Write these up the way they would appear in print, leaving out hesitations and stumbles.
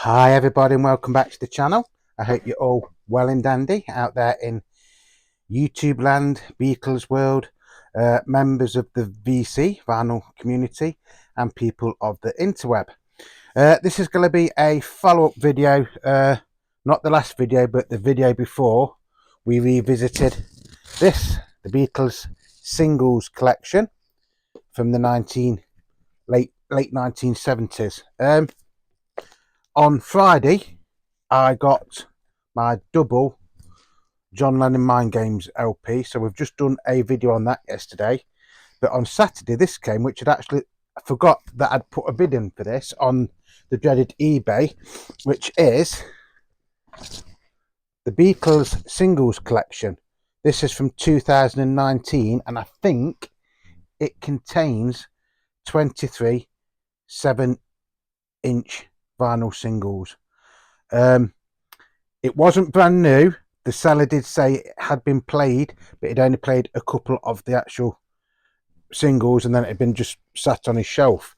Hi everybody and welcome back to the channel. I hope you're all well and dandy out there in YouTube land, Beatles world, members of the VC, vinyl community, and people of the interweb. This is going to be a follow-up video, not the last video but the video before we revisited the Beatles singles collection from the late 1970s. On Friday, I got my double John Lennon Mind Games LP, so we've just done a video on that yesterday. But on Saturday, this came, which I forgot that I'd put a bid in for this on the dreaded eBay, which is the Beatles Singles Collection. This is from 2019, and I think it contains 23 7-inch vinyl singles. It wasn't brand new. The seller did say it had been played, but it only played a couple of the actual singles, and then it had been just sat on his shelf.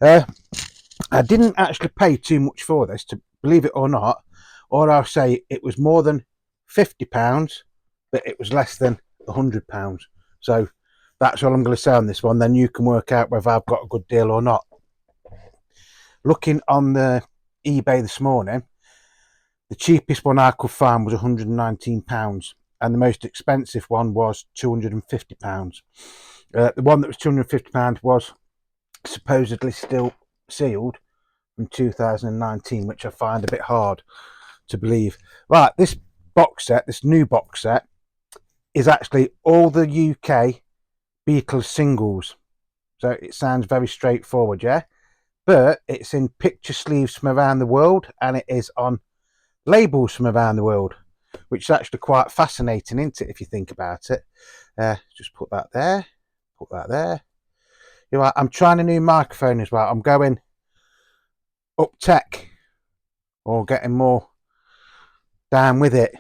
I didn't actually pay too much for this, to believe it or not, or I'll say it was more than £50, but it was less than £100. So that's all I'm going to say on this one. Then you can work out whether I've got a good deal or not. Looking on the eBay this morning, the cheapest one I could find was £119, and the most expensive one was £250. The one that was £250 was supposedly still sealed from 2019, which I find a bit hard to believe. Right, this box set, this new box set, is actually all the UK Beatles singles. So it sounds very straightforward, yeah? But it's in picture sleeves from around the world, and it is on labels from around the world, which is actually quite fascinating, isn't it, if you think about it? Just put that there, put that there. You know, I'm trying a new microphone as well. I'm going up tech, or getting more down with it.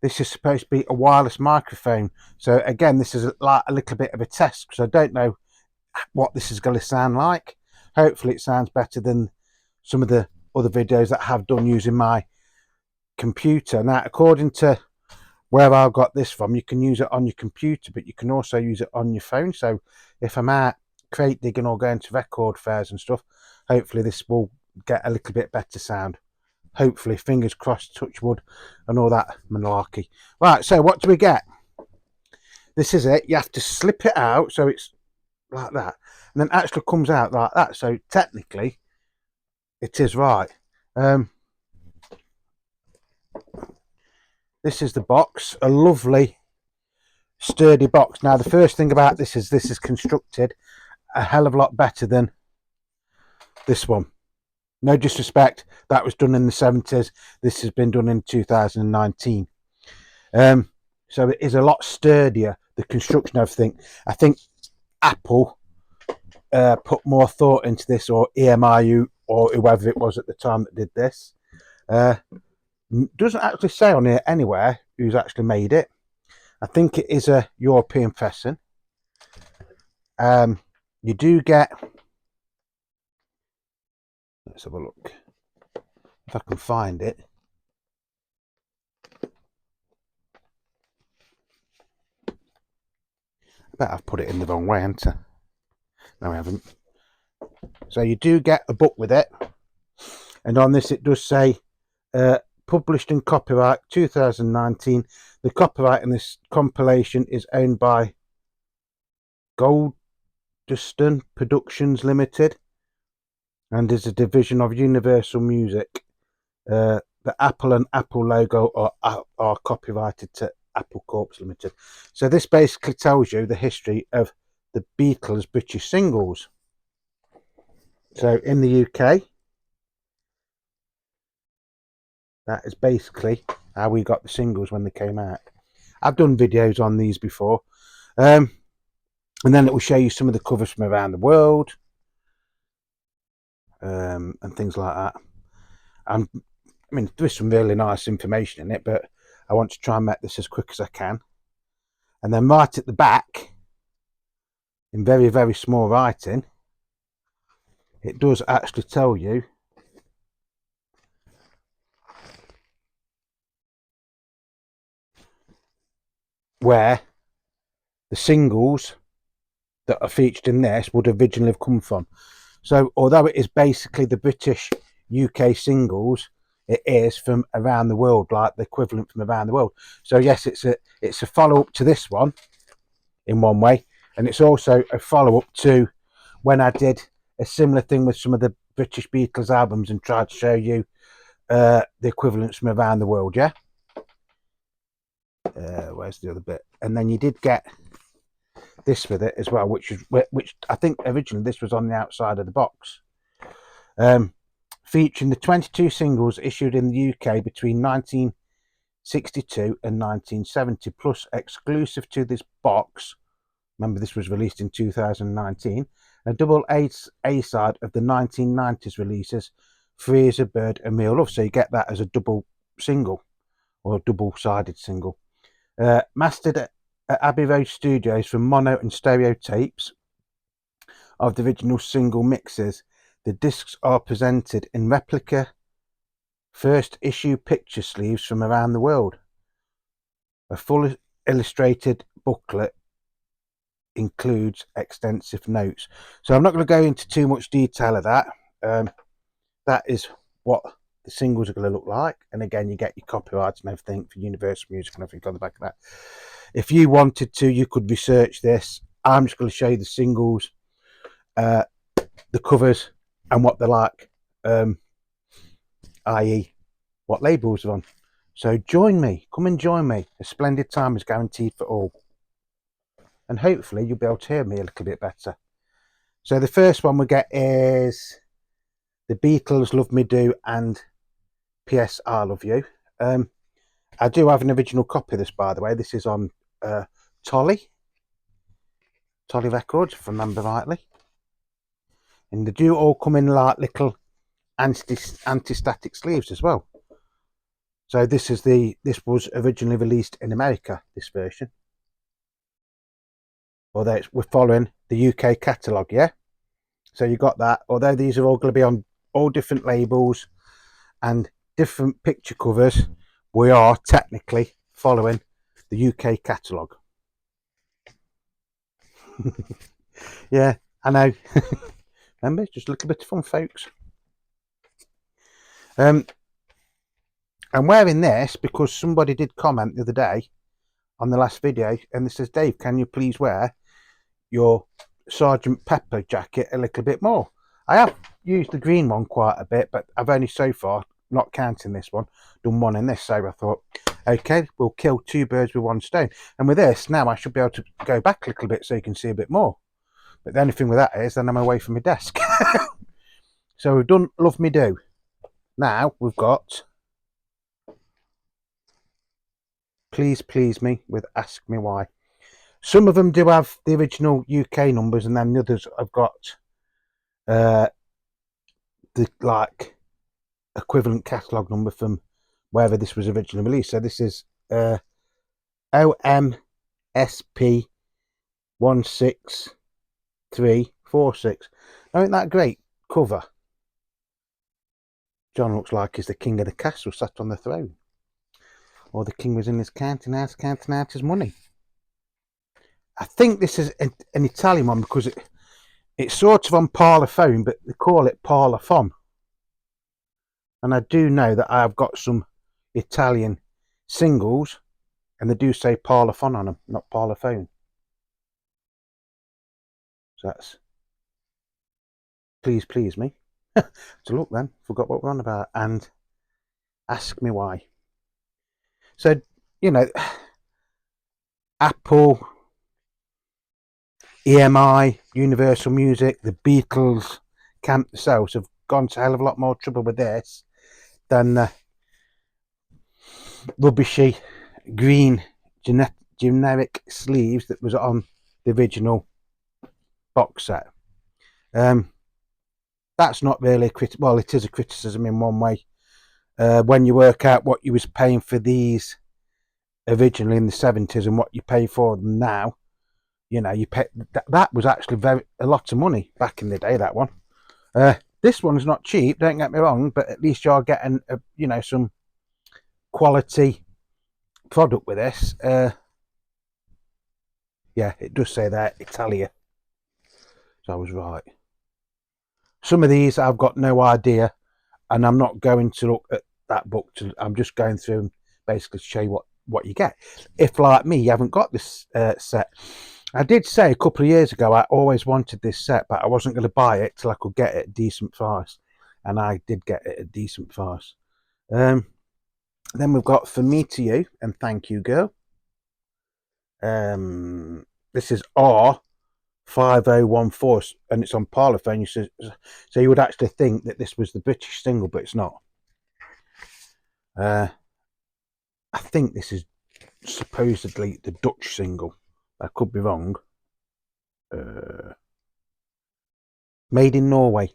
This is supposed to be a wireless microphone, so again, this is like a little bit of a test, because I don't know what this is going to sound like. Hopefully it sounds better than some of the other videos that I have done using my computer. Now, according to where I got this from, you can use it on your computer, but you can also use it on your phone. So if I'm out crate digging or going to record fairs and stuff, hopefully this will get a little bit better sound. Hopefully, fingers crossed, touch wood, and all that malarkey. Right, so what do we get? This is it. You have to slip it out, so it's like that, and then actually comes out like that. So technically it is right. This is the box, a lovely sturdy box. Now, the first thing about this is constructed a hell of a lot better than this one. No disrespect, that was done in the 70s. This has been done in 2019. So it is a lot sturdier, the construction of everything. I think Apple put more thought into this, or EMIU, or whoever it was at the time that did this. Doesn't actually say on here anywhere who's actually made it. I think it is a European person. You do get, let's have a look if I can find it. I bet I've put it in the wrong way, haven't I? No, I haven't. So you do get a book with it, and on this it does say published in copyright 2019. The copyright in this compilation is owned by Goldstone Productions Limited and is a division of Universal Music. The Apple and Apple logo are copyrighted to Apple Corps Limited. So this basically tells you the history of the Beatles British singles. So in the UK, that is basically how we got the singles when they came out. I've done videos on these before, and then it will show you some of the covers from around the world, and things like that. And I mean, there's some really nice information in it, but I want to try and make this as quick as I can. And then right at the back, in very, very small writing, it does actually tell you where the singles that are featured in this would originally have come from. So although it is basically the British UK singles, it is from around the world, like the equivalent from around the world. So yes, it's a follow-up to this one in one way, and it's also a follow-up to when I did a similar thing with some of the British Beatles albums and tried to show you the equivalents from around the world. Yeah. Where's the other bit? And then you did get this with it as well, which I think originally this was on the outside of the box, featuring the 22 singles issued in the UK between 1962 and 1970, plus exclusive to this box. Remember, this was released in 2019. A double A-side of the 1990s releases, Free as a Bird and Real Love. So you get that as a double single or a double-sided single. Mastered at Abbey Road Studios from mono and stereo tapes of the original single mixes. The discs are presented in replica first issue picture sleeves from around the world. A full illustrated booklet includes extensive notes. So I'm not going to go into too much detail of that. That is what the singles are going to look like, and again, you get your copyrights and everything for Universal Music and everything on the back of that. If you wanted to, you could research this. I'm just going to show you the singles, the covers, and what they're like, i.e. what labels are on. So join me, come and join me. A splendid time is guaranteed for all, and hopefully you'll be able to hear me a little bit better. So the first one we get is the Beatles, Love Me Do, and P.S. I Love You. I do have an original copy of this, by the way. This is on Tolly Records, if I remember rightly. And they do all come in like little anti-static sleeves as well. So this was originally released in America, this version. Although we're following the UK catalogue, yeah? So you got that. Although these are all going to be on all different labels and different picture covers, we are technically following the UK catalogue. Yeah, I know. Remember, it's just a little bit of fun, folks. I'm wearing this because somebody did comment the other day on the last video, and it says, Dave, can you please wear your Sergeant Pepper jacket a little bit more? I have used the green one quite a bit, but I've only so far, not counting this one, done one in this. So I thought, okay, we'll kill two birds with one stone. And with this, now I should be able to go back a little bit so you can see a bit more. But the only thing with that is then I'm away from my desk. So we've done Love Me Do. Now we've got Please Please Me with Ask Me Why. Some of them do have the original UK numbers, and then the others have got the like equivalent catalogue number from wherever this was originally released. So this is OMSP 16346. Ain't that great cover? John looks like he's the king of the castle sat on the throne, or the king was in his counting house counting out his money. I think this is an Italian one because it's sort of on parlophone, but they call it parlophone. And I do know that I've got some Italian singles, and they do say parlophone on them, not parlophone. So that's Please Please Me. So look then, forgot what we're on about, and Ask Me Why. So, you know, Apple, EMI, Universal Music, the Beatles camp themselves have gone to a hell of a lot more trouble with this than the rubbishy green generic sleeves that was on the original box set. That's not really a well, it is a criticism in one way. When you work out what you was paying for these originally in the 70s and what you pay for them now, you know, you pay that was actually a lot of money back in the day, that one. This one's not cheap, don't get me wrong, but at least you're getting you know, some quality product with this. Yeah, it does say there Italia. So I was right. Some of these I've got no idea, and I'm not going to look at that book. I'm just going through and basically show you what you get. If, like me, you haven't got this set. I did say a couple of years ago I always wanted this set, but I wasn't going to buy it till I could get it at a decent price, and I did get it at a decent price. Then we've got For Me to You and Thank You Girl. This is R5014, and it's on Parlophone. So you would actually think that this was the British single, but it's not. I think this is supposedly the Dutch single. I could be wrong. Made in Norway.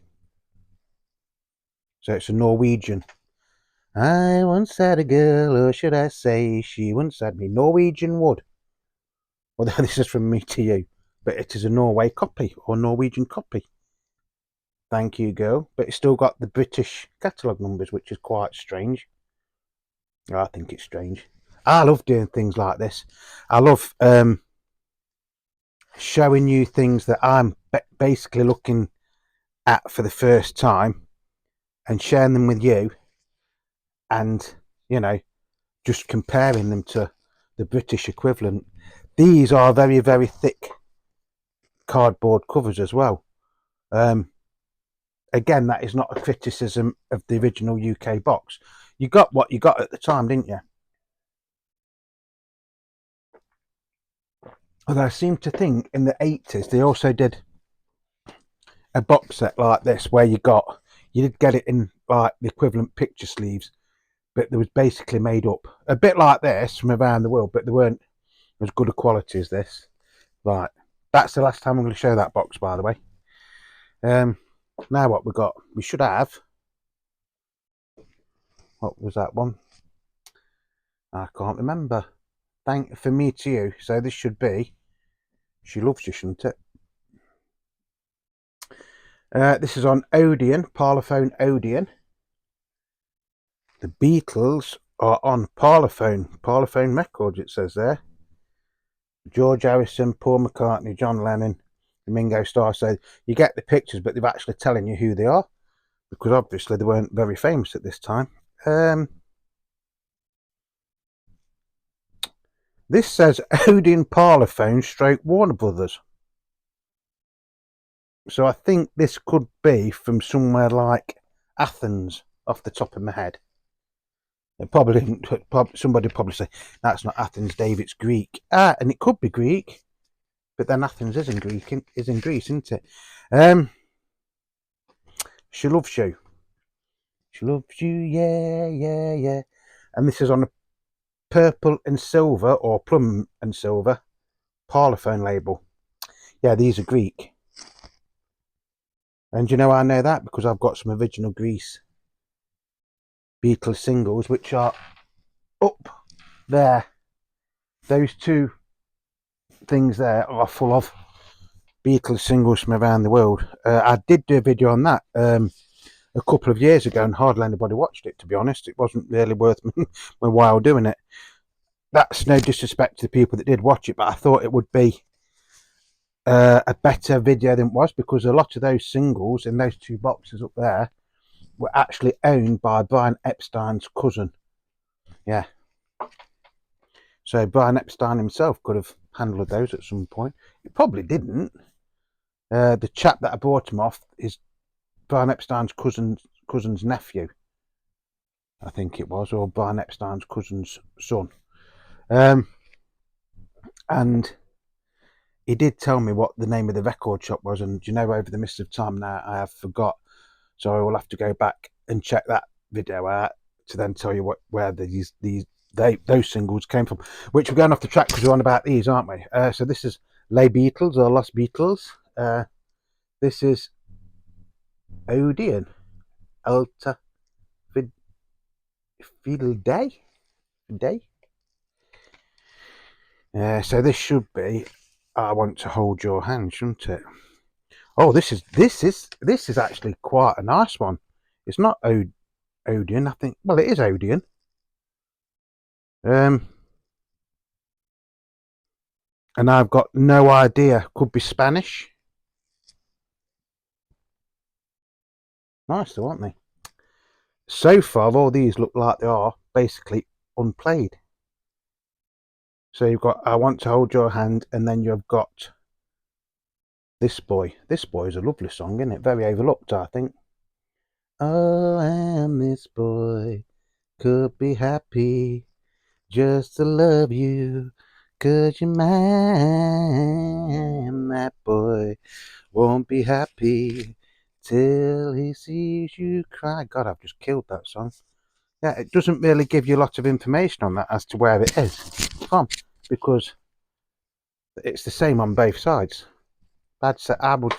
So it's a Norwegian. I once had a girl, or should I say, she once had me. Norwegian Wood. Well, this is From Me to You, but it is a Norway copy, or Norwegian copy. Thank You Girl, but it's still got the British catalogue numbers, which is quite strange. I think it's strange. I love doing things like this. I love showing you things that I'm basically looking at for the first time and sharing them with you, and just comparing them to the British equivalent. These are very, very thick cardboard covers as well. Again, that is not a criticism of the original UK box. You got what you got at the time, didn't you? Although I seem to think in the 80s they also did a box set like this where you did get it in like the equivalent picture sleeves, but there was basically made up a bit like this from around the world, but they weren't as good a quality as this. Right, that's the last time I'm going to show that box, by the way. Now what we got? We should have. What was that one? I can't remember. For Me to You. So this should be She Loves You, shouldn't it? This is on Odeon, Parlophone Odeon. The Beatles are on Parlophone Records, it says there. George Harrison, Paul McCartney, John Lennon, Ringo Starr. So you get the pictures, but they're actually telling you who they are, because obviously they weren't very famous at this time. This says Odeon Parlophone / Warner Brothers. So I think this could be from somewhere like Athens, off the top of my head. It probably somebody probably say that's not Athens, Dave. It's Greek. And it could be Greek, but then Athens is in Greece, isn't it? She Loves You. She loves you, yeah, yeah, yeah. And this is on a purple and silver, or plum and silver, Parlophone label. Yeah, these are Greek. And you know I know that because I've got some original Greece Beatles singles, which are up there. Those two things there are full of Beatles singles from around the world. I did do a video on that a couple of years ago, and hardly anybody watched it, to be honest. It wasn't really worth my while doing it. That's no disrespect to the people that did watch it, but I thought it would be a better video than it was, because a lot of those singles in those two boxes up there were actually owned by Brian Epstein's cousin. Yeah. So Brian Epstein himself could have handled those at some point. He probably didn't. The chap that I bought him off is Brian Epstein's cousin's nephew, I think it was, or Brian Epstein's cousin's son. And he did tell me what the name of the record shop was, and over the mist of time now I have forgot. So I will have to go back and check that video out to then tell you where those singles came from. Which we're going off the track because we're on about these, aren't we? So this is Les Beatles, or Los Beatles. This is Odeon, Alta Fidel Day. So this should be I Want to Hold Your Hand, shouldn't it? Oh, this is actually quite a nice one. It's not Odeon, I think. Well, it is Odeon. And I've got no idea. Could be Spanish. Nice though, aren't they? So far, all these look like they are basically unplayed. So you've got I Want to Hold Your Hand, and then you've got This Boy. This Boy is a lovely song, isn't it? Very overlooked, I think. Oh, and this boy could be happy just to love you, 'cause you're mine. That boy won't be happy till he sees you cry. God, I've just killed that song. Yeah, it doesn't really give you a lot of information on that as to where it is from, because it's the same on both sides. I would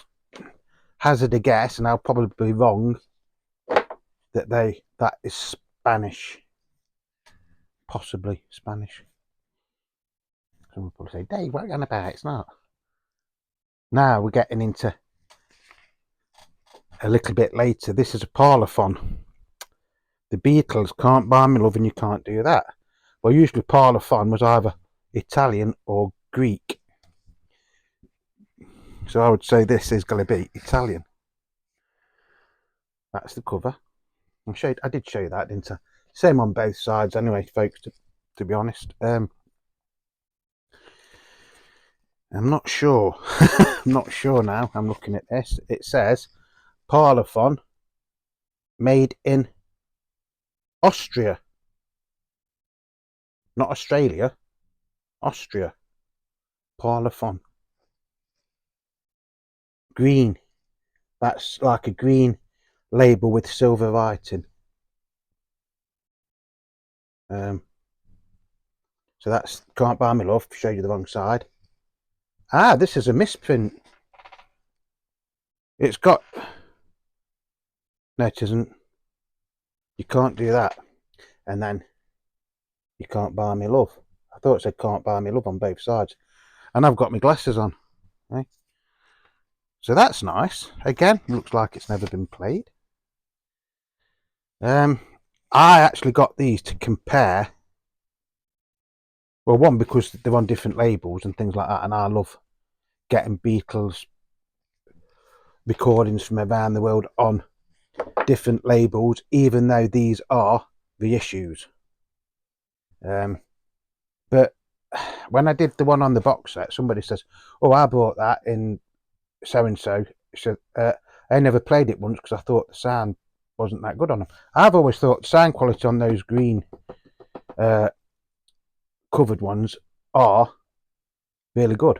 hazard a guess, and I'll probably be wrong, that is Spanish. Possibly Spanish. Someone will probably say, Dave, what are you on about? It's not. Now we're getting into a little bit later. This is a parlophone. The Beatles, Can't Buy Me Love, and You Can't Do That. Well, usually parlophone was either Italian or Greek. So I would say this is going to be Italian. That's the cover. I did show you that, didn't I? Same on both sides anyway, folks, to be honest. I'm not sure. I'm not sure now. I'm looking at this. It says parlophone made in Austria. Not Australia. Austria. Parlophone. Green. That's like a green label with silver writing. So that's Can't Buy Me Love. Show you the wrong side. Ah, this is a misprint. It's got... No, it isn't. You Can't Do That. And then You Can't Buy Me Love. I thought it said Can't Buy Me Love on both sides. And I've got my glasses on. Okay? So that's nice. Again, looks like it's never been played. I actually got these to compare. Well, one, because they're on different labels and things like that, and I love getting Beatles recordings from around the world on different labels, even though these are reissues. But when I did the one on the box set, somebody says, "Oh, I bought that in so and so." So I never played it once because I thought the sound wasn't that good on them. I've always thought sound quality on those green covered ones are really good.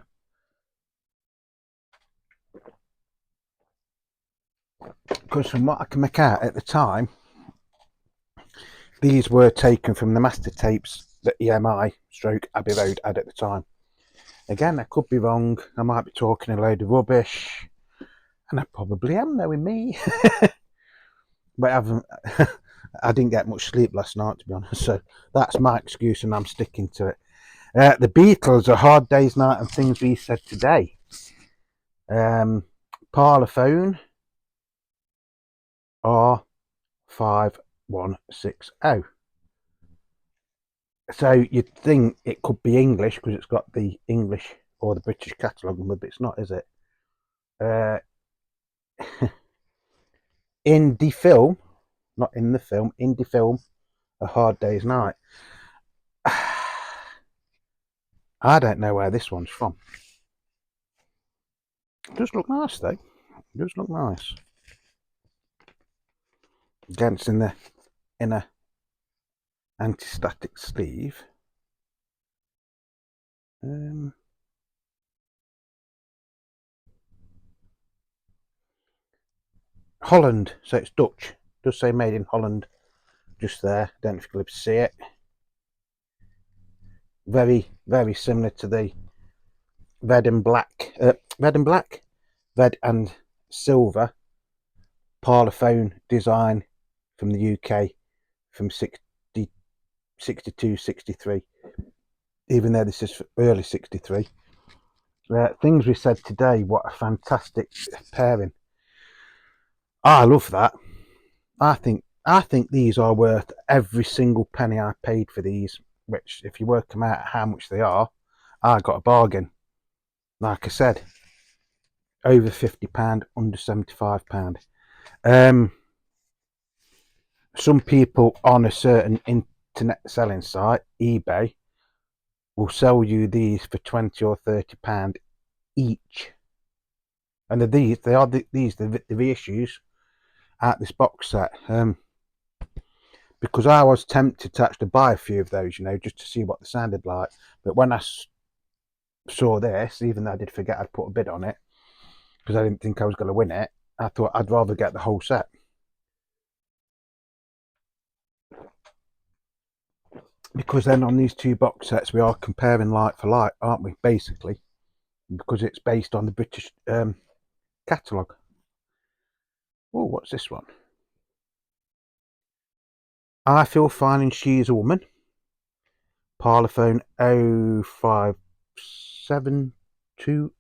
Because from what I can make out at the time, these were taken from the master tapes that EMI / Abbey Road had at the time. Again, I could be wrong. I might be talking a load of rubbish, and I probably am, knowing me. But I didn't get much sleep last night, to be honest, so that's my excuse and I'm sticking to it. The Beatles, A Hard Day's Night and Things We Said Today. Parlophone R5160. So you'd think it could be English because it's got the English or the British catalogue number, but it's not, is it? Indie film, not in the film, indie film, A Hard Day's Night. I don't know where this one's from. It does look nice though. It does look nice. Again, it's in the inner anti-static sleeve. Holland, so it's Dutch. It does say made in Holland just there. Don't know if you'll be able to see it. Very, very similar to the red and silver parlophone design from the UK from 62, 63. Even though this is early 63. Things We Said Today, what a fantastic pairing. I love that. I think these are worth every single penny I paid for these, which if you work them out how much they are, I got a bargain. Like I said, over £50, under £75. Some people on a certain internet selling site, eBay, will sell you these for £20 or £30 each. And they are the reissues out this box set. Because I was tempted to actually buy a few of those, just to see what they sounded like. But when I saw this, even though I did forget I'd put a bid on it, because I didn't think I was going to win it, I thought I'd rather get the whole set. Because then on these two box sets, we are comparing like for like, aren't we, basically? Because it's based on the British catalogue. Oh, what's this one? I Feel Fine and She's a Woman. Parlophone 0572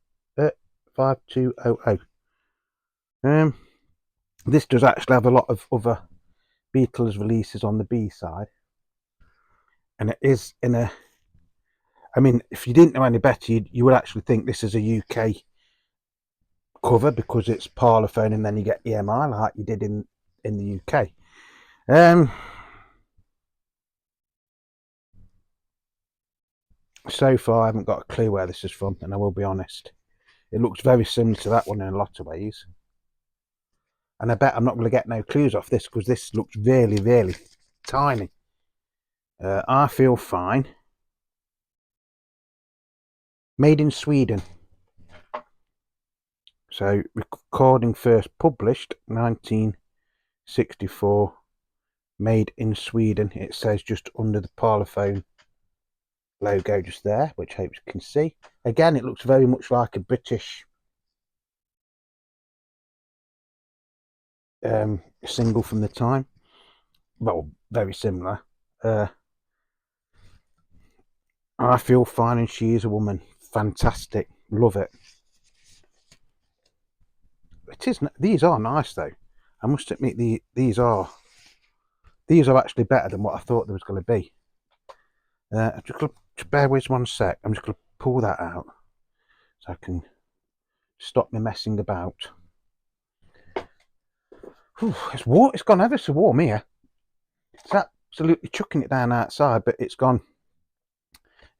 5200. This does actually have a lot of other Beatles releases on the B side, and it is in a. I mean, if you didn't know any better, you would actually think this is a UK cover because it's Parlophone, and then you get EMI like you did in the UK. So far, I haven't got a clue where this is from, and I will be honest. It looks very similar to that one in a lot of ways. And I bet I'm not going to get no clues off this because this looks really, really tiny. I Feel Fine. Made in Sweden. So, recording first published 1964. Made in Sweden. It says just under the Parlophone logo just there, which I hope you can see. Again, it looks very much like a British single from the time. Well, very similar. I Feel Fine and She Is a Woman. Fantastic. Love it. These are nice though. I must admit these are actually better than what I thought there was going to be. Just bear with 1 sec. I'm just going to pull that out so I can stop me messing about. Whew, it's gone ever so warm here. It's absolutely chucking it down outside, but it's gone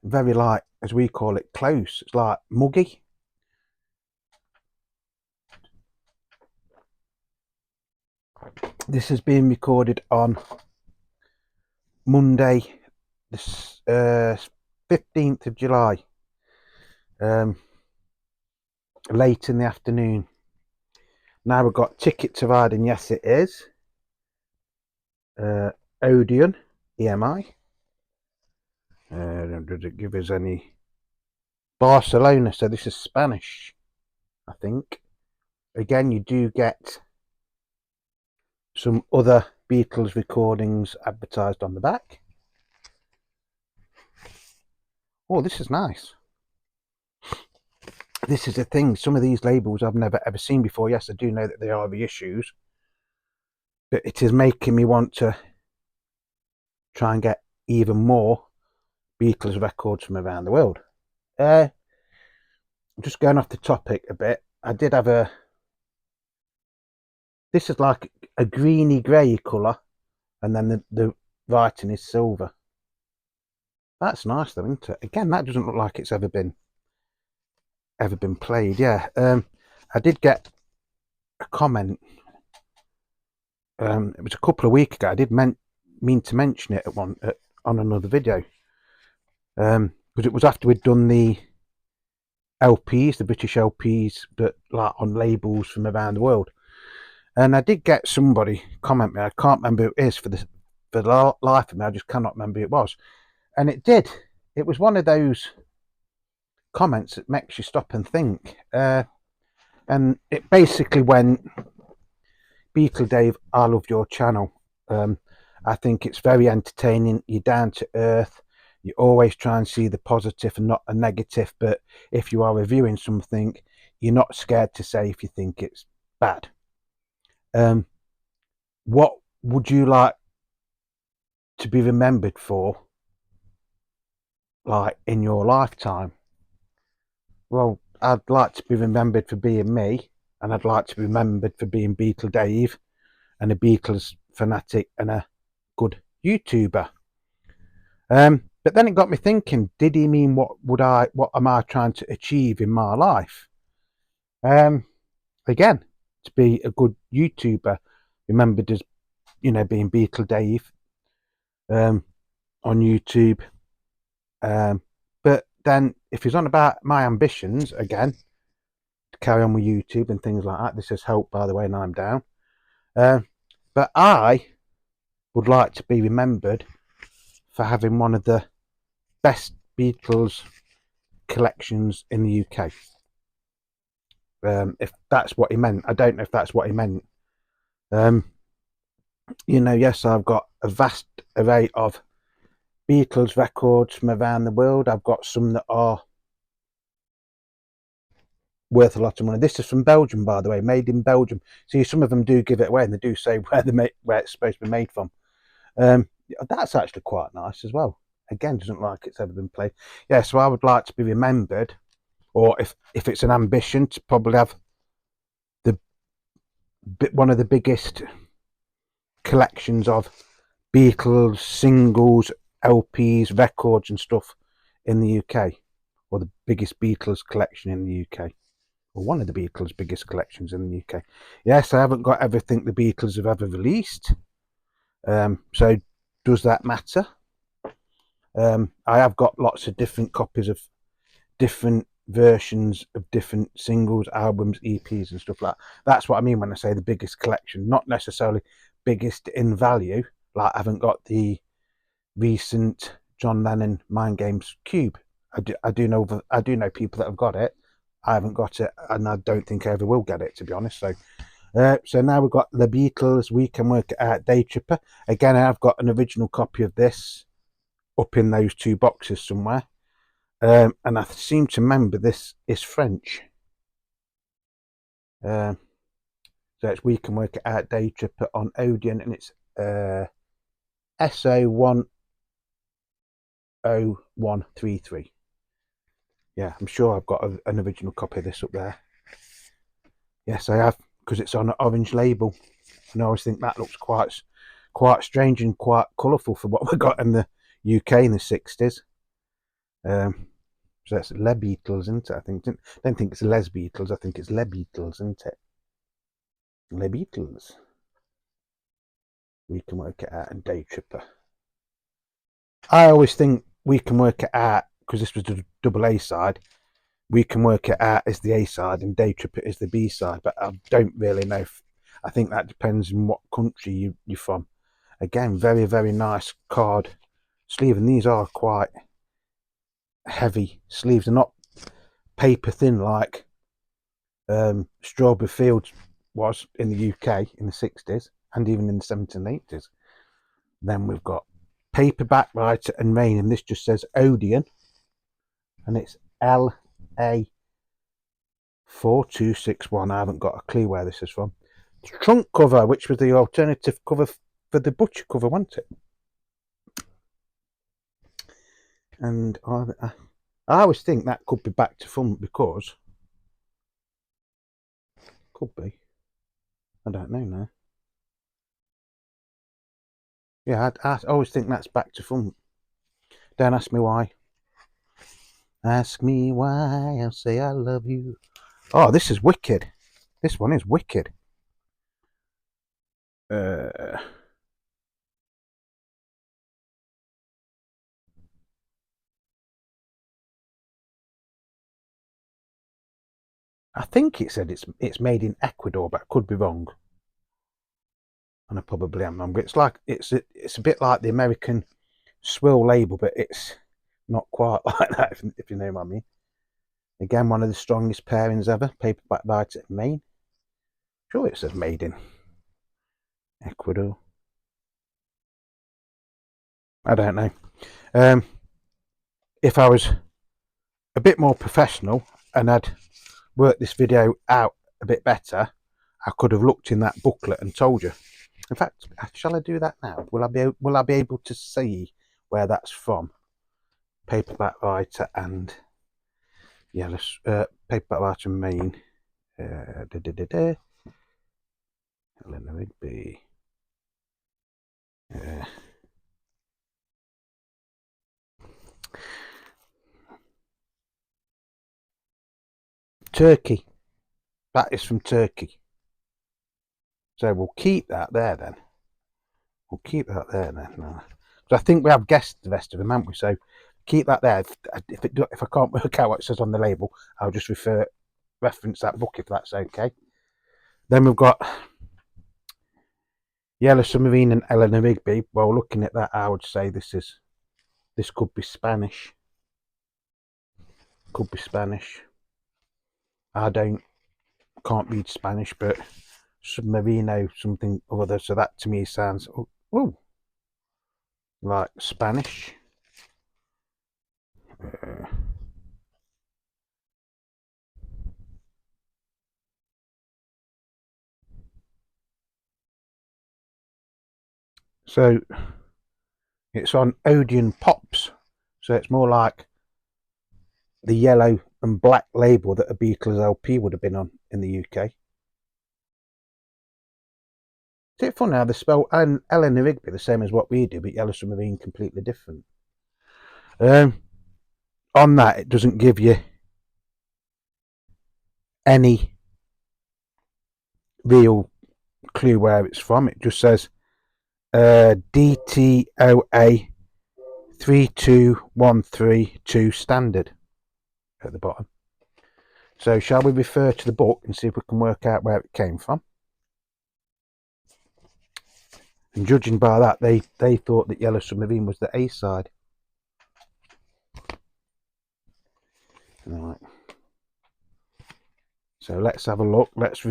very light, as we call it, close. It's like muggy. This is being recorded on Monday, the 15th of July, late in the afternoon. Now we've got Ticket to Ride, and yes, it is Odeon EMI. Does it give us any? Barcelona, so this is Spanish, I think. Again, you do get some other Beatles recordings advertised on the back. Oh, this is nice. This is a thing. Some of these labels I've never ever seen before. Yes, I do know that they are reissues, but it is making me want to try and get even more Beatles records from around the world. Just going off the topic a bit, I did have this is like a greeny grey colour, and then the writing is silver. That's nice though, isn't it? Again, that doesn't look like it's ever been played. Yeah. I did get a comment. It was a couple of weeks ago. I did mean to mention it on another video. Because it was after we'd done the LPs, the British LPs, but like on labels from around the world. And I did get somebody comment me. I can't remember who it is for the life of me. I just cannot remember who it was. And it did. It was one of those comments that makes you stop and think. And it basically went, Beatle Dave, I love your channel. I think it's very entertaining. You're down to earth. You always try and see the positive and not the negative. But if you are reviewing something, you're not scared to say if you think it's bad. What would you like to be remembered for, like in your lifetime? Well, I'd like to be remembered for being me, and I'd like to be remembered for being Beatle Dave and a Beatles fanatic and a good YouTuber. But then it got me thinking, did he mean what am I trying to achieve in my life? Again, to be a good YouTuber, remembered as, being Beatle Dave on YouTube. But then if he's on about my ambitions, again, to carry on with YouTube and things like that, this is Hope, by the way, and I'm down. But I would like to be remembered for having one of the best Beatles collections in the UK. If that's what he meant, I don't know if that's what he meant. Yes, I've got a vast array of Beatles records from around the world. I've got some that are worth a lot of money. This is from Belgium, by the way, made in Belgium. See, some of them do give it away, and they do say where it's supposed to be made from. That's actually quite nice as well. Again, doesn't like it's ever been played. Yeah, so I would like to be remembered, or if it's an ambition, to probably have one of the biggest collections of Beatles singles, LPs, records, and stuff in the UK, or the biggest Beatles collection in the UK, or one of the Beatles' biggest collections in the UK. Yes, I haven't got everything the Beatles have ever released. So does that matter? I have got lots of different copies of different versions of different singles, albums, EPs, and stuff like that. That's what I mean when I say the biggest collection, not necessarily biggest in value. Like, I haven't got the recent John Lennon Mind Games Cube. I do know people that have got it. I haven't got it, and I don't think I ever will get it, to be honest. So now we've got the Beatles We Can Work It Out Day Tripper. Again, I've got an original copy of this up in those two boxes somewhere. And I seem to remember this is French. So it's We Can Work It Out Day Tripper on Odeon, and it's SO10133. Yeah, I'm sure I've got an original copy of this up there. Yes, I have, because it's on an orange label. And I always think that looks quite strange and quite colourful for what we got in the UK in the 60s. So that's Les Beatles, isn't it? I don't think it's Les Beatles. I think it's Les Beatles, isn't it? Les Beatles. We Can Work It Out and Day Tripper. I always think We Can Work It Out, because this was the double A side. We Can Work It Out is the A side and Day Tripper is the B side. But I don't really know. I think that depends on what country you're from. Again, very, very nice card sleeve, and these are quite heavy sleeves. They're not paper thin like Strawberry Fields was in the UK in the 60s and even in the 70s and 80s. Then we've got paperback, writer and rain, and this just says Odeon, and it's LA4261. I haven't got a clue where this is from. The trunk cover, which was the alternative cover for the Butcher cover, wasn't it? And I always think that could be back to front, because could be. I don't know now. Yeah, I always think that's back to front. Don't ask me why. Ask me why, I'll say I love you. Oh, this is wicked. This one is wicked. I think it said it's made in Ecuador, but I could be wrong. And I probably am wrong. It's a bit like the American Swill label, but it's not quite like that, if you know what I mean. Again, one of the strongest pairings ever. Paperback writer in Maine. Sure, it says made in Ecuador. I don't know. If I was a bit more professional and I'd worked this video out a bit better, I could have looked in that booklet and told you. In fact, shall I do that now? Will I be able to see where that's from? Paperback writer and yeah, paperback writer in Maine. Eleanor Rigby. Turkey. That is from Turkey. So we'll keep that there then. We'll keep that there then. No. I think we have guessed the rest of them, haven't we? So keep that there. If I can't work out what it says on the label, I'll just reference that book if that's okay. Then we've got Yellow Submarine and Eleanor Rigby. Well, looking at that, I would say this could be Spanish. Could be Spanish. I can't read Spanish, but submarino something or other. So that to me sounds like Spanish. So it's on Odeon Pops. So it's more like the yellow and black label that a Beatles LP would have been on in the UK. Is it funny how they spell Eleanor Rigby the same as what we do, but Yellow Submarine completely different? On that, it doesn't give you any real clue where it's from. It just says DTOA 32132 standard at the bottom. So shall we refer to the book and see if we can work out where it came from? And judging by that, they thought that Yellow Submarine was the A side. Right. So let's have a look. Let's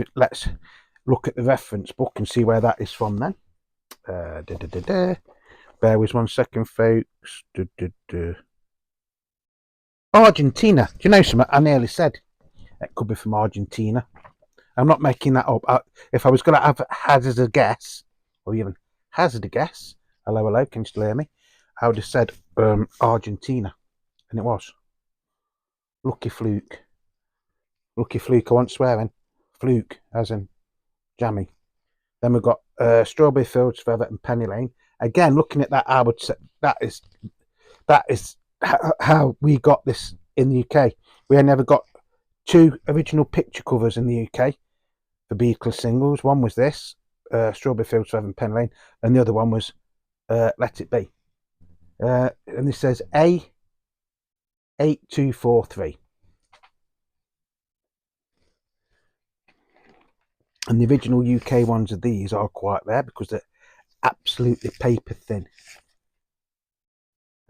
look at the reference book and see where that is from then. Bear with 1 second, folks. Argentina. Do you know something? I nearly said it could be from Argentina. I'm not making that up. If I was going to have hazard a guess, or even hazard a guess, hello, can you still hear me? I would have said Argentina, and it was. Lucky fluke. Lucky fluke. I wasn't swearing. Fluke, as in jammy. Then we've got Strawberry Fields Forever and Penny Lane. Again, looking at that, I would say that is how we got this in the UK. We never got 2 original picture covers in the UK for Beatles singles. One was this, Strawberry Fields Forever and Penny Lane, and the other one was Let It Be. And this says A8243. And the original UK ones of these are quite rare because they're absolutely paper thin.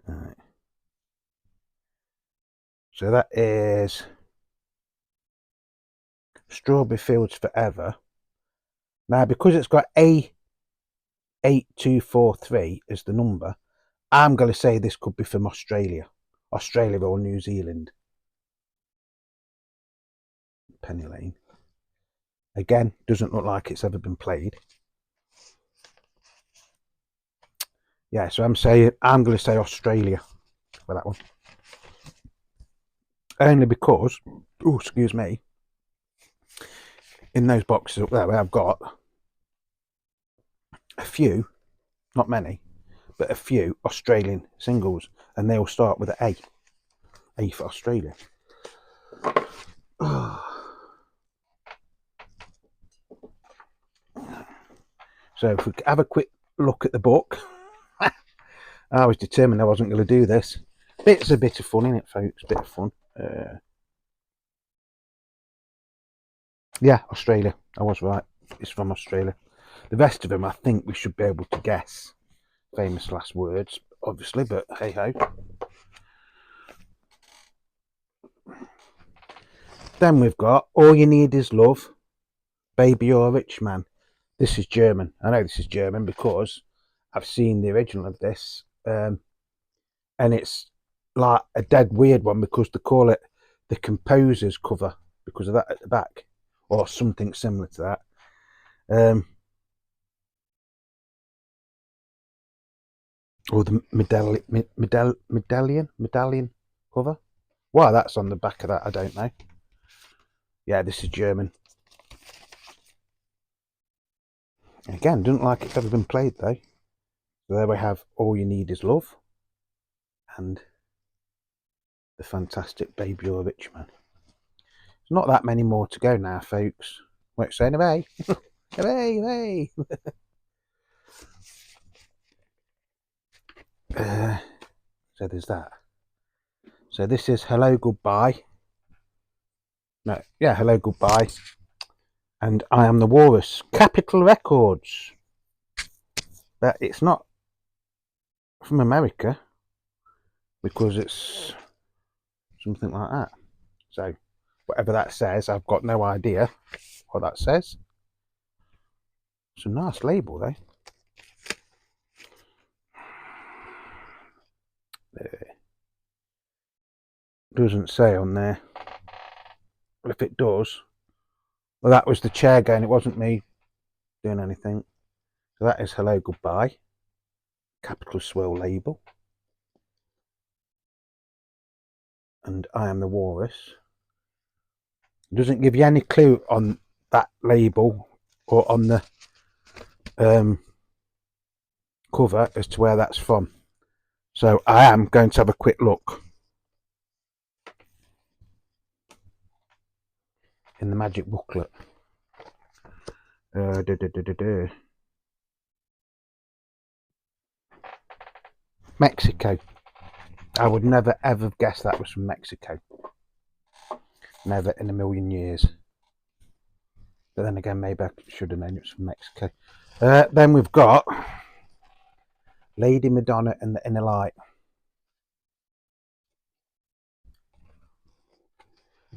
Right. So that is Strawberry Fields Forever. Now, because it's got A8243 as the number, I'm going to say this could be from Australia or New Zealand. Penny Lane. Again, doesn't look like it's ever been played. Yeah, so I'm going to say Australia for that one. Only because, excuse me, in those boxes up there where I've got a few, not many, but a few Australian singles, and they all start with an A for Australia. So if we have a quick look at the book, I was determined I wasn't going to do this. It's a bit of fun, isn't it, folks? Bit of fun. Yeah, Australia. I was right. It's from Australia. The rest of them, I think we should be able to guess. Famous last words, obviously, but hey ho. Then we've got All You Need Is Love, Baby You're a Rich Man. This is German. I know this is German because I've seen the original of this, and it's like a dead weird one because they call it the composer's cover because of that at the back, or something similar to that. Or the medallion cover. Why that's on the back of that, I don't know. Yeah, this is German. Again, doesn't like it's ever been played though. So there we have All You Need Is Love and the fantastic Baby You're a Rich Man. There's not that many more to go now, folks. Won't say away. Away, away. So there's that. So this is Hello Goodbye. No, yeah, Hello Goodbye. And I Am the Walrus. Capitol Records. But it's not from America because it's something like that. So whatever that says, I've got no idea what that says. It's a nice label though. Doesn't say on there. But if it does, well, that was the chair going. It wasn't me doing anything. So that is Hello Goodbye. Capital swirl label. And I Am the Walrus. It doesn't give you any clue on that label or on the cover as to where that's from. So I am going to have a quick look in the magic booklet. Mexico. I would never ever have guessed that was from Mexico. Never in a million years. But then again, maybe I should have known it was from Mexico. Then we've got Lady Madonna and the Inner Light.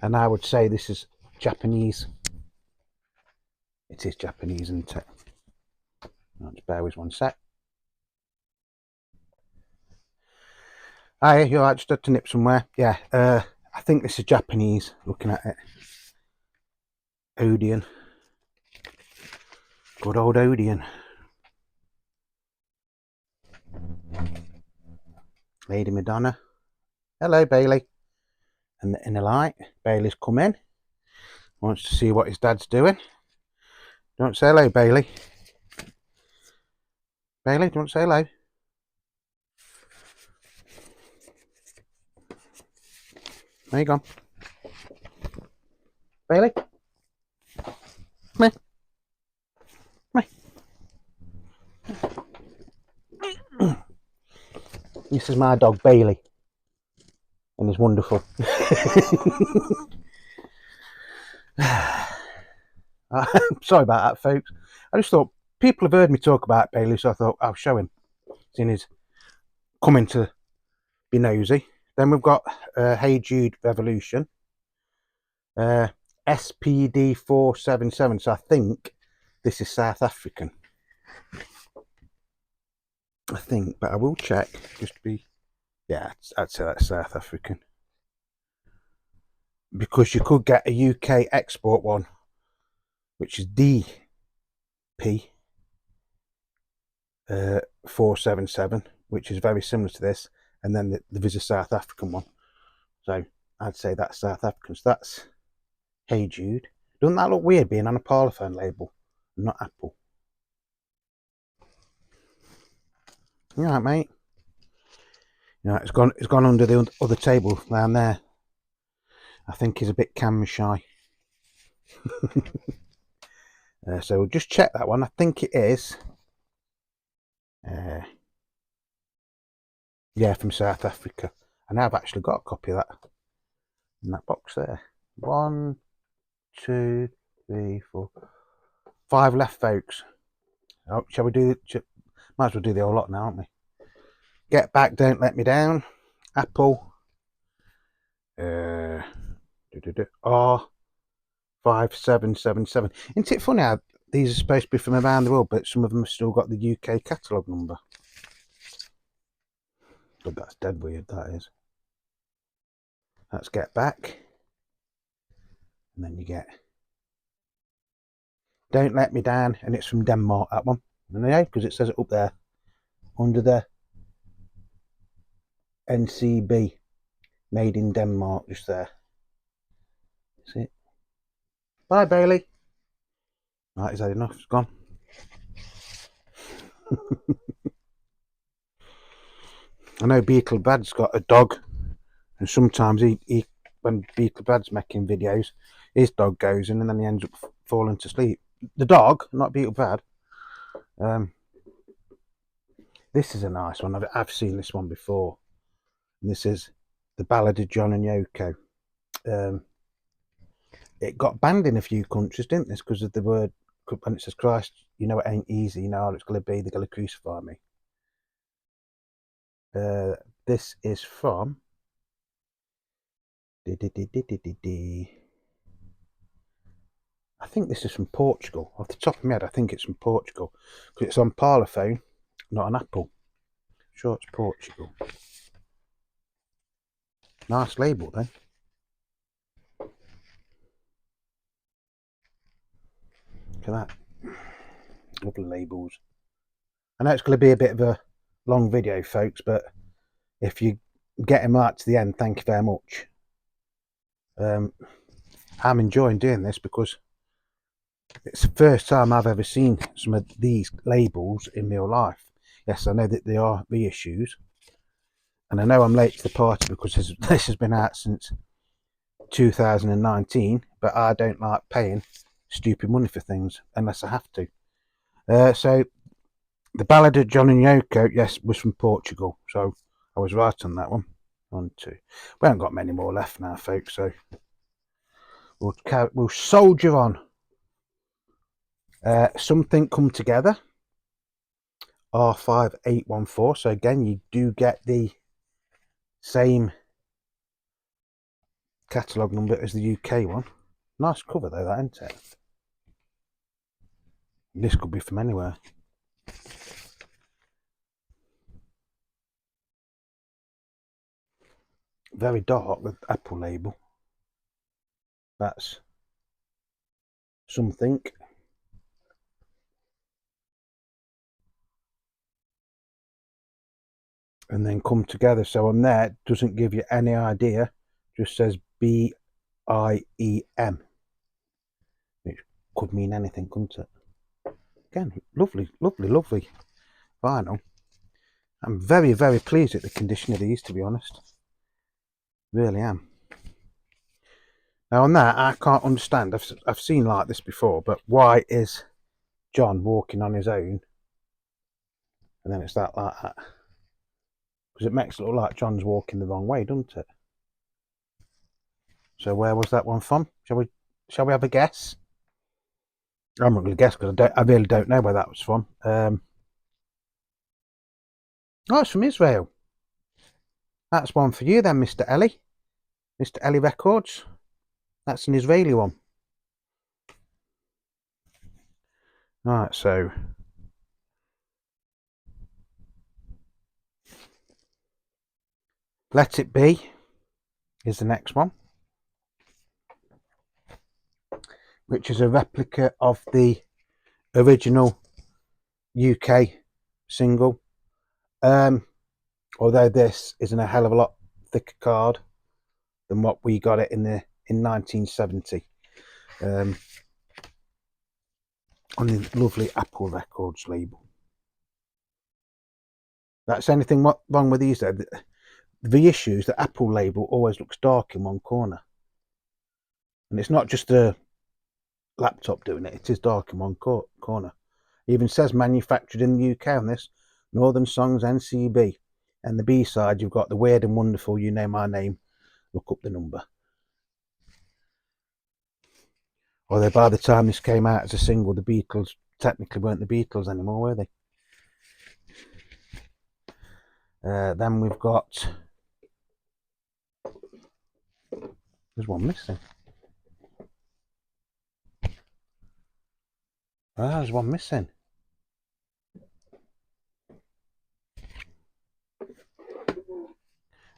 And I would say this is Japanese. It is Japanese, isn't it? Just bear with 1 sec. Hi, you're right, just had to nip somewhere. Yeah, I think this is Japanese, looking at it. Odeon. Good old Odeon. Lady Madonna. Hello, Bailey. And the Inner Light. Bailey's come in. Wants to see what his dad's doing. Don't say hello, Bailey. Bailey, don't say hello. There you go. Bailey. Come here. Come here. This is my dog, Bailey. And he's wonderful. Sorry about that, folks. I just thought people have heard me talk about Bailey, so I thought I'll show him. Seeing he's coming to be nosy. Then we've got Hey Jude Revolution. SPD 477. So I think this is South African. I think, but I will check just to be. Yeah, I'd say that's South African. Because you could get a UK export one, which is DP 477, which is very similar to this, and then there is a South African one. So I'd say that's South African. So that's Hey Jude. Doesn't that look weird being on a Parlophone label, not Apple? You alright, mate? You know, it's gone under the other table down there. I think he's a bit camera shy. So we'll just check that one. I think it is. Yeah, from South Africa. And I've actually got a copy of that in that box there. 1, 2, 3, 4, 5 left, folks. Oh, shall we do it? Might as well do the whole lot now, aren't we? Get Back, Don't Let Me Down. Apple. R5777. Isn't it funny how these are supposed to be from around the world, but some of them have still got the UK catalogue number? But that's dead weird, that is. Let's Get Back. And then you get Don't Let Me Down, and it's from Denmark, that one. And yeah, because it says it up there under the NCB, made in Denmark, just there. See it? Bye, Bailey. Right, he's had enough. It's gone. I know Beatle Dad's got a dog, and sometimes he when Beatle Dad's making videos, his dog goes in and then he ends up falling to sleep. The dog, not Beatle Dad. This is a nice one. I've seen this one before. And this is The Ballad of John and Yoko. It got banned in a few countries, didn't this? Because of the word, when it says Christ, you know it ain't easy, you know how it's going to be, they're going to crucify me. This is from I think this is from Portugal. Off the top of my head, I think it's from Portugal because it's on Parlophone, not an Apple. I'm sure it's Portugal. Nice label, then. Look at that. Lovely labels. I know it's going to be a bit of a long video, folks, but if you get him right to the end, thank you very much. I'm enjoying doing this because it's the first time I've ever seen some of these labels in real life. Yes, I know that they are reissues, and I know I'm late to the party because this has been out since 2019, but I don't like paying stupid money for things unless I have to. So The Ballad of John and Yoko, yes, was from Portugal, so I was right on that one. 1, 2. We haven't got many more left now, folks, so we'll soldier on. Something Come Together, R5814. So again, you do get the same catalogue number as the UK one. Nice cover though, that, isn't it? This could be from anywhere. Very dark with Apple label. That's Something. And then Come Together. So on there, it doesn't give you any idea. Just says BIEM, which could mean anything, couldn't it? Again, lovely, lovely, lovely vinyl. I'm very, very pleased at the condition of these, to be honest. Really am. Now on that, I can't understand. I've seen like this before, but why is John walking on his own? And then it's like that. Because it makes it look like John's walking the wrong way, doesn't it? So where was that one from? Shall we have a guess? I'm not going to guess because I really don't know where that was from. Oh, it's from Israel. That's one for you then, Mr. Ellie. Mr. Ellie Records. That's an Israeli one. Right, so Let It Be is the next one, which is a replica of the original UK single. Although this is in a hell of a lot thicker card than what we got it in 1970. On the lovely Apple Records label. That's anything wrong with these though. The issue is that Apple label always looks dark in one corner. And it's not just a laptop doing it, it is dark in one corner. It even says manufactured in the UK on this. Northern Songs NCB. And the B side, you've got the Weird and Wonderful, You Know My Name, Look Up the Number. Although by the time this came out as a single, the Beatles technically weren't the Beatles anymore, were they? Then we've got... There's one missing. Ah, there's one missing.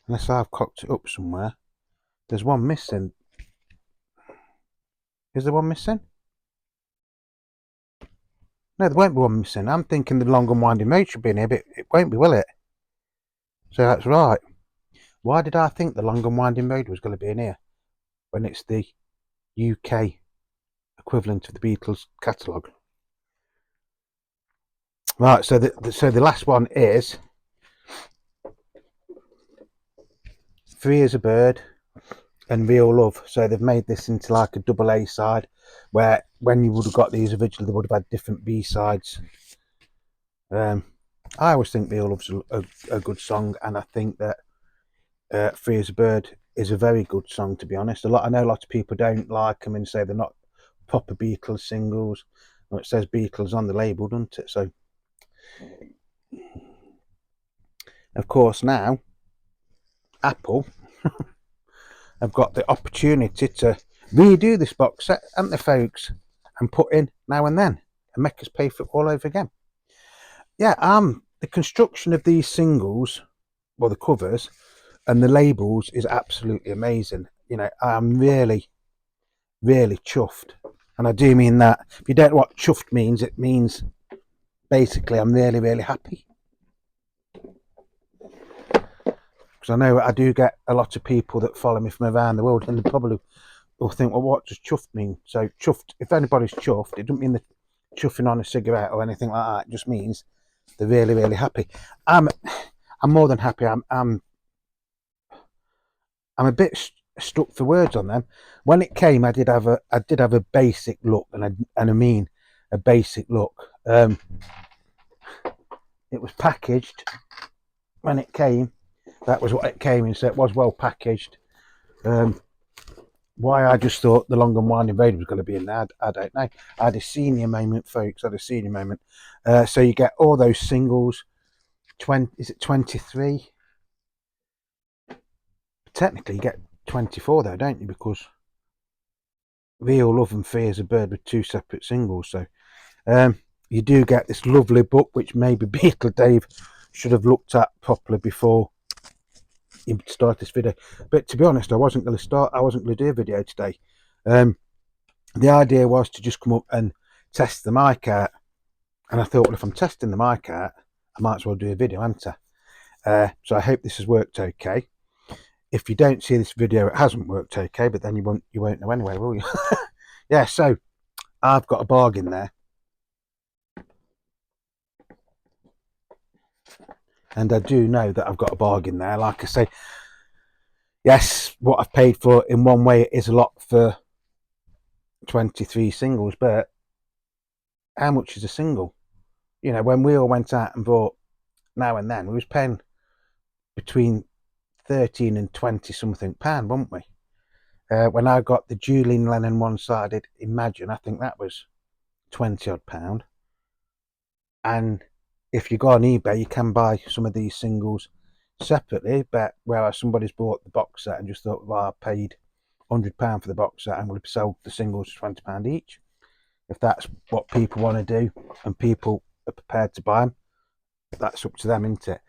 Unless I've cocked it up somewhere. There's one missing. Is there one missing? No, there won't be one missing. I'm thinking the Long and Winding Road should be in here, but it won't be, will it? So that's right. Why did I think the Long and Winding Road was going to be in here when it's the UK equivalent of the Beatles catalogue. Right, so the last one is Free as a Bird and Real Love. So they've made this into like a double A side, where when you would have got these originally, they would have had different B sides. I always think Real Love's a good song, and I think that Free as a Bird is a very good song, to be honest. I know a lot of people don't like them and say they're not proper Beatles singles. Well, it says Beatles on the label, doesn't it? So, of course, now Apple have got the opportunity to redo this box set, haven't they, folks? And put in Now and Then and make us pay for it all over again. Yeah, the construction of these singles, well, the covers and the labels is absolutely amazing. You know, I'm really, really chuffed. And I do mean that. If you don't know what chuffed means, it means basically I'm really, really happy. Because I know I do get a lot of people that follow me from around the world, and they probably will think, well, what does chuffed mean? So chuffed, if anybody's chuffed, it doesn't mean they're chuffing on a cigarette or anything like that. It just means they're really, really happy. I'm more than happy. I'm a bit stuck for words on them. When it came, I did have a basic look, and I mean a basic look. It was packaged when it came. That was what it came in, so it was well packaged. Why I just thought the Long and Winding Road was going to be in there, I don't know. I had a senior moment, folks. I had a senior moment. So you get all those singles. Is it 23? Technically, you get 24 though, don't you? Because Real Love and Free as a Bird were two separate singles. So you do get this lovely book, which maybe Beatle Dave should have looked at properly before you start this video. But to be honest, I wasn't going to do a video today. The idea was to just come up and test the mic out, and I thought, well, if I'm testing the mic out, I might as well do a video, hadn't I? So I hope this has worked okay. If you don't see this video, it hasn't worked okay, but then you won't know anyway, will you? Yeah, so I've got a bargain there. And I do know that I've got a bargain there. Like I say, yes, what I've paid for in one way is a lot for 23 singles, but how much is a single? You know, when we all went out and bought Now and Then, we was paying between 13 and 20 something pound, weren't we? When I got the Julian Lennon one-sided Imagine, I think that was 20 odd pound. And if you go on eBay, you can buy some of these singles separately, but whereas somebody's bought the box set and just thought, well, I paid £100 for the box set, I'm going to sell the singles for £20 each. If that's what people want to do and people are prepared to buy them, that's up to them, isn't it?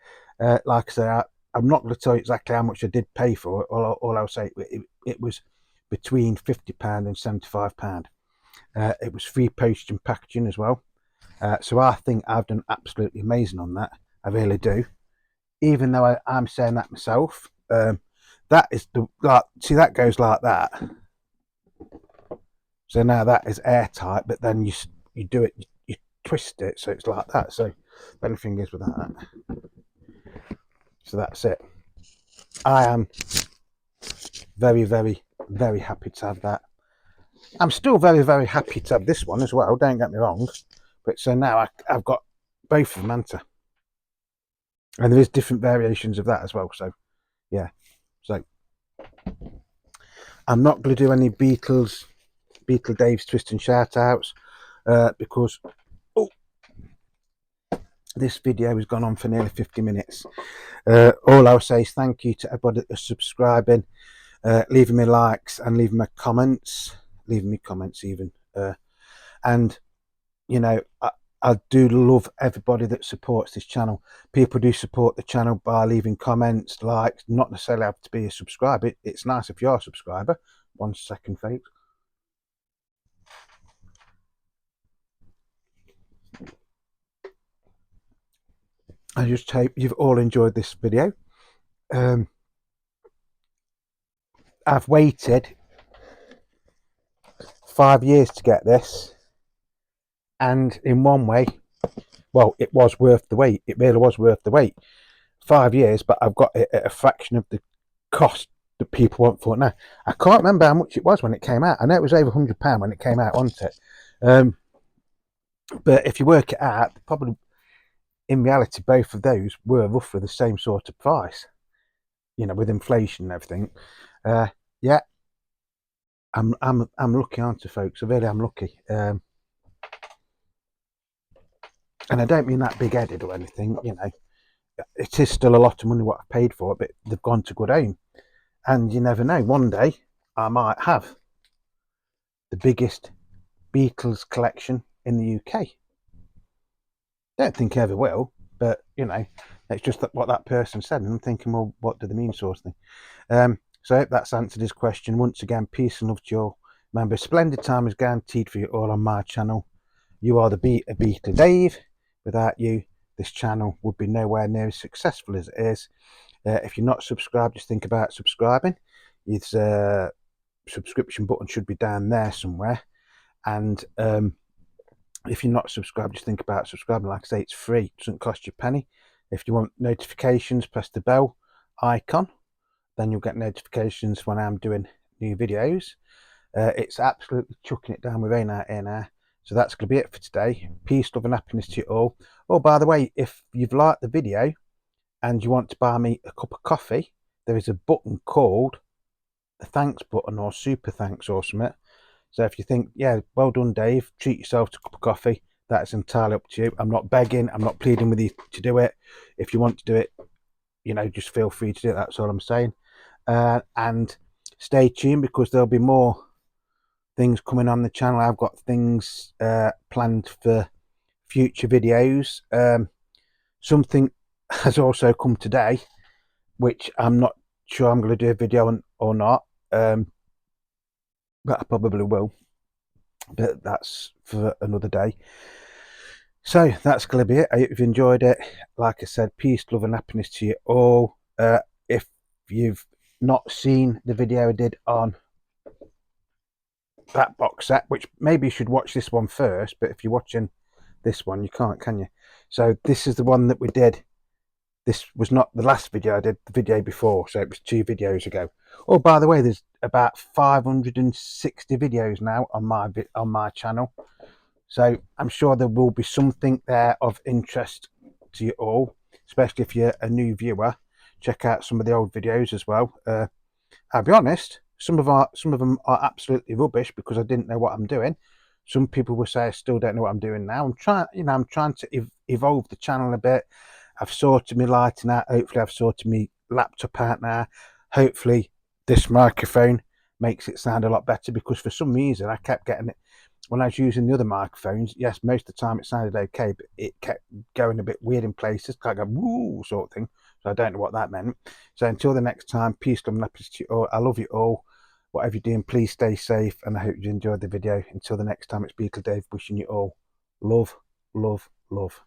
Like I say, I'm not going to tell you exactly how much I did pay for it. All I'll say, it was between £50 and £75. It was free postage and packaging as well. So I think I've done absolutely amazing on that. I really do. Even though I'm saying that myself, that is see, that goes like that. So now that is airtight, but then you do it, you twist it, so it's like that. So anything is with that. So that's it. I am very, very, very happy to have that. I'm still very, very happy to have this one as well. Don't get me wrong. But so now I've got both of them, haven't I? And there is different variations of that as well. So yeah. So I'm not going to do any Beatle Dave's Twist and Shout Outs because this video has gone on for nearly 50 minutes. All I'll say is thank you to everybody that's subscribing, leaving me likes and leaving me comments even. And you know, I do love everybody that supports this channel. People do support the channel by leaving comments, likes, not necessarily have to be a subscriber. It's nice if you're a subscriber. 1 second, folks. I just hope you've all enjoyed this video. I've waited 5 years to get this, and in one way, well, it was worth the wait. It really was worth the wait. 5 years, but I've got it at a fraction of the cost that people want for it now. I can't remember how much it was when it came out. I know it was over £100 when it came out, wasn't it? But if you work it out, probably in reality, both of those were roughly the same sort of price. You know, with inflation and everything. Yeah, I'm lucky, aren't I, folks? I really am lucky. And I don't mean that big-headed or anything. You know, it is still a lot of money what I've paid for it, but they've gone to good home. And you never know, one day I might have the biggest Beatles collection in the UK. Don't think I ever will, but you know, it's just what that person said, and I'm thinking, well, what do they mean, sort of thing. So I hope that's answered his question. Once again, peace and love to you all. Remember, splendid time is guaranteed for you all on my channel. You are the Beatle Dave. Without you, this channel would be nowhere near as successful as it is. If you're not subscribed, just think about subscribing. Its subscription button should be down there somewhere. And if you're not subscribed, just think about subscribing. Like I say, it's free. It doesn't cost you a penny. If you want notifications, press the bell icon. Then you'll get notifications when I'm doing new videos. It's absolutely chucking it down with rain out here now. So that's going to be it for today. Peace, love and happiness to you all. Oh, by the way, if you've liked the video and you want to buy me a cup of coffee, there is a button called the thanks button or super thanks or something. So if you think, yeah, well done, Dave, treat yourself to a cup of coffee, that's entirely up to you. I'm not begging, I'm not pleading with you to do it. If you want to do it, you know, just feel free to do it. That's all I'm saying. And stay tuned, because there'll be more things coming on the channel. I've got things planned for future videos. Something has also come today, which I'm not sure I'm going to do a video on or not. But I probably will. But that's for another day. So that's going to be it. I hope you've enjoyed it. Like I said, peace, love and happiness to you all. If you've not seen the video I did on that box set, which maybe you should watch this one first, but if you're watching this one, you can't, can you? So this is the one that we did. This was not the last video I did, the video before, so it was 2 videos ago. Oh, by the way, there's about 560 videos now on my channel, so I'm sure there will be something there of interest to you all, especially if you're a new viewer. Check out some of the old videos as well. I'll be honest, some of them are absolutely rubbish because I didn't know what I'm doing. Some people will say I still don't know what I'm doing now. I'm trying to evolve the channel a bit. I've sorted my lighting out. Hopefully I've sorted my laptop out now. Hopefully this microphone makes it sound a lot better, because for some reason I kept getting it when I was using the other microphones. Yes, most of the time it sounded okay, but it kept going a bit weird in places, like a woo sort of thing. So I don't know what that meant. So until the next time, peace, love and happiness to you all. I love you all. Whatever you're doing, please stay safe, and I hope you enjoyed the video. Until the next time, it's Beatle Dave wishing you all love, love, love.